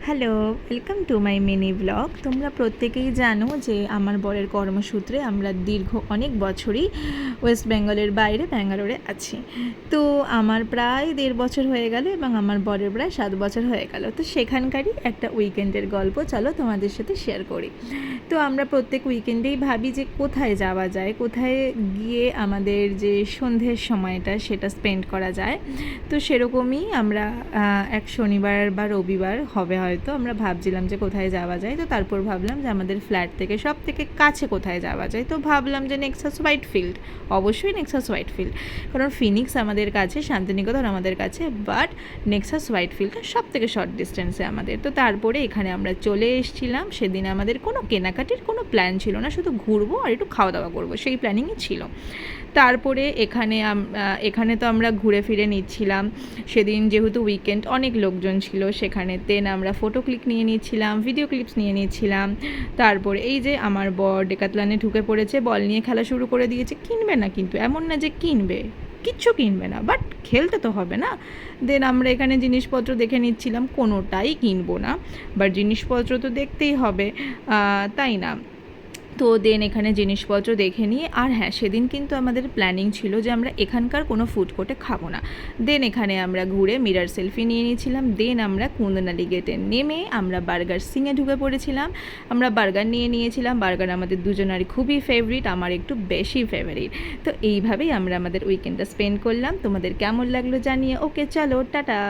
Hello, welcome to my mini blog. তোমরা প্রত্যেকেই জানো যে আমার বরের কর্মসূত্রে আমরা দীর্ঘ অনেক বছরই ওয়েস্ট বেঙ্গলের বাইরে ব্যাঙ্গালোরে আছি। তো আমার প্রায় 1.5 বছর হয়ে গেল এবং আমার বরের প্রায় 7 বছর হয়ে গেল। তো সেখানকারই একটা উইকেন্ডের গল্প চলো তোমাদের সাথে শেয়ার করি। তো আমরা প্রত্যেক উইকেন্ডেই ভাবি যে কোথায় যাওয়া যায়, কোথায় গিয়ে আমাদের যে সন্ধ্যের সময়টা সেটা স্পেন্ড করা যায়। তো সেরকমই আমরা এক শনিবার বা রবিবার হবে হয়তো আমরা ভাবছিলাম যে কোথায় যাওয়া যায়। তো তারপর ভাবলাম যে আমাদের ফ্ল্যাট থেকে সব থেকে কাছে কোথায় যাওয়া যায়। তো ভাবলাম যে নেক্সাস হোয়াইটফিল্ড, অবশ্যই নেক্সাস হোয়াইটফিল্ড, কারণ ফিনিক্স আমাদের কাছে, শান্তিনিকেতন আমাদের কাছে, বাট নেক্সাস হোয়াইটফিল্ডটা সব থেকে শর্ট ডিস্টেন্সে আমাদের। তো তারপরে এখানে আমরা চলে এসেছিলাম। সেদিন আমাদের কোনো কেনাকাটির কোনো প্ল্যান ছিল না, শুধু ঘুরবো আর একটু খাওয়া দাওয়া করবো, সেই প্ল্যানিংই ছিল। তারপরে এখানে তো আমরা ঘুরে ফিরে নিচ্ছিলাম। সেদিন যেহেতু উইকেন্ড, অনেক লোকজন ছিল সেখানে। দেন আমরা ফটো ক্লিক নিয়ে নিচ্ছিলাম, ভিডিও ক্লিপস নিয়ে নিচ্ছিলাম। তারপরে এই যে আমার বর ডেকাথলনে ঢুকে পড়েছে, বল নিয়ে খেলা শুরু করে দিয়েছে। কিনবে না কিন্তু, এমন না যে কিনবে, কিচ্ছু কিনবে না, বাট খেলতে তো হবে না। দেন আমরা এখানে জিনিসপত্র দেখে নিচ্ছিলাম, কোনোটাই কিনবো না, বাট জিনিসপত্র তো দেখতেই হবে, তাই না? তো দেন এখানে জিনিসপত্র দেখে নিয়ে, আর হ্যাঁ, সেদিন কিন্তু আমাদের প্ল্যানিং ছিল যে আমরা এখানকার কোনো ফুড কোর্টে খাবো না। দেন এখানে আমরা ঘুরে মিরার সেলফি নিয়ে নিয়েছিলাম। দেন আমরা কুন্দনালি গেটে নেমে আমরা বার্গার সিংয়ে ঢুকে পড়েছিলাম। আমরা বার্গার নিয়ে নিয়েছিলাম। বার্গার আমাদের দুজনারই খুবই ফেভারিট, আমার একটু বেশি ফেভারিট। তো এইভাবেই আমরা আমাদের উইকেন্ডটা স্পেন্ড করলাম। তোমাদের কেমন লাগলো জানিয়ে। ওকে, চলো টাটা।